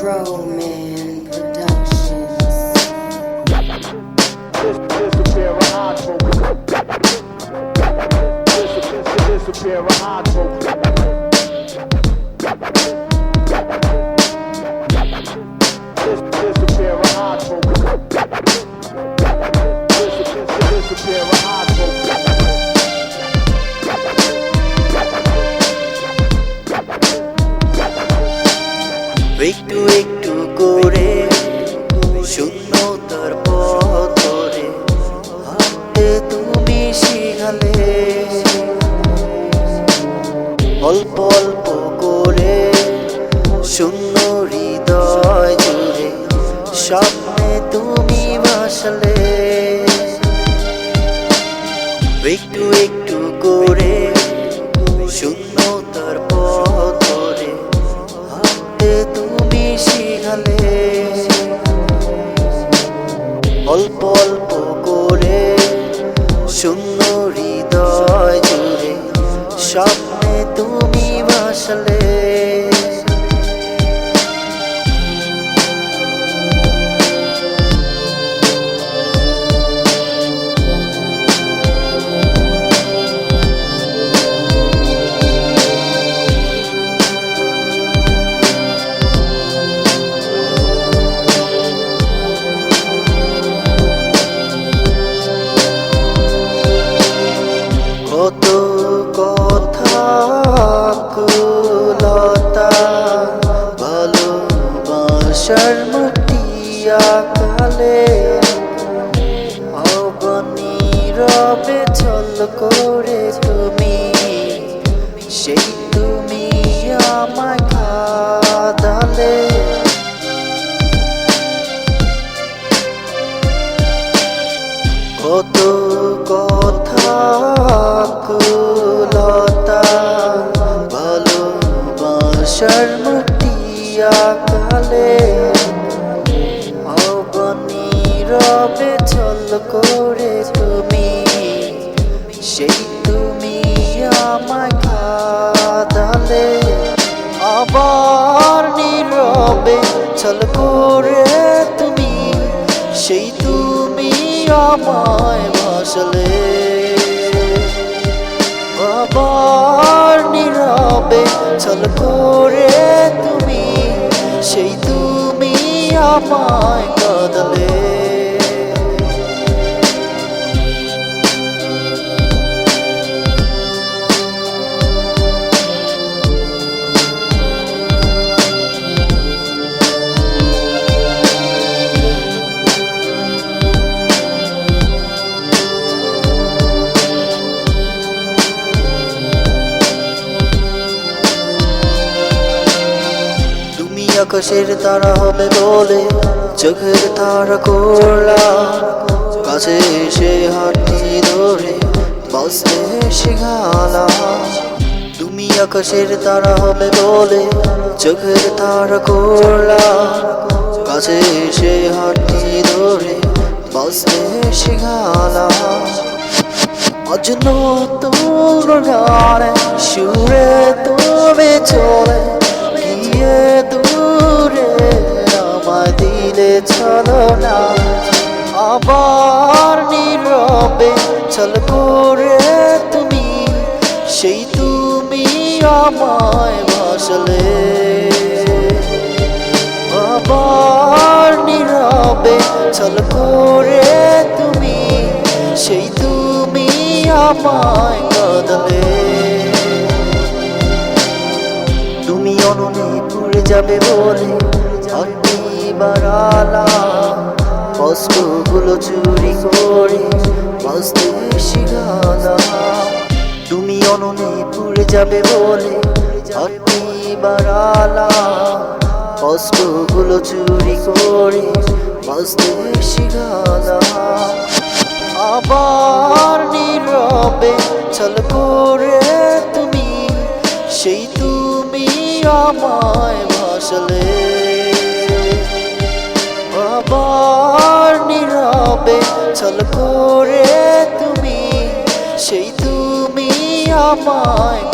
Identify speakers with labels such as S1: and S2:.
S1: Roman Productions.
S2: Just a pair of eyes, folks. Just a pair of eyes, folks. Just a pair of eyes, folks. Just a pair of eyes, folks.
S3: একটু একটু করে শূন্যতার পথ ধরে হাঁটতে তুমি শিখালে, অল্প অল্প করে শূন্য হৃদয় জুড়ে স্বপ্নে তুমি ভাসালে। একটু একটু করে শূন্যতার পথ ধরে হাঁটতে তুমি শিখালে, অল্প অল্প করে শূন্য হৃদয় জুড়ে স্বপ্নে তুমি ভাসালে। কত কথা কুলতা ভালোবাসার মুক্তি আকালে, অবনীরবে ছল করে তুমি, সেই তুমি আমায় কাঁদালে। কত কথা কুলতা ভালোবাসার মুক্তি আকালে, অবনীরবে ছল করে তুমি, সেই তুমি আমায় কাঁদালে। আবার নীরবে ছল করে তুমি, সেই তুমি আমায় ভাসালে। আবার নীরবে ছল করে তুমি, সেই তুমি আমায় কাঁদালে। আকাশের তারা হবে বলে চোখের তারা করলাম, কাছে এসে হাতটি ধরে বাঁচতে শিখালাম। তুমি আকাশের তারা হবে বলে চোখের তারা করলাম, কাছে এসে হাতটি ধরে বাঁচতে শিখালাম। আজ নতুন গানে সুরে তুমি চলে গিয়ে দূরে আমায় দিলে চলো না। আবার নীরবে ছল করে তুমি, সেই তুমি আমায় ভাসালে। আবার নীরবে ছল করে তুমি, সেই তুমি আমায় কাঁদালে। তুমি অননে পুড়ে যাবে বলে হাতটি বাড়ালাম, অস্ত্রগুলো চুরি করে বাঁচতে শিখালাম। তুমি অননে পুড়ে যাবে বলে হাতটি বাড়ালাম, অস্ত্রগুলো চুরি করে বাঁচতে শিখালাম। আবার নীরবে ছল করে তুমি, সেই তুমি আমায় ভাসালে। আবার নীরবে ছল করে তুমি, সেই তুমি আমায়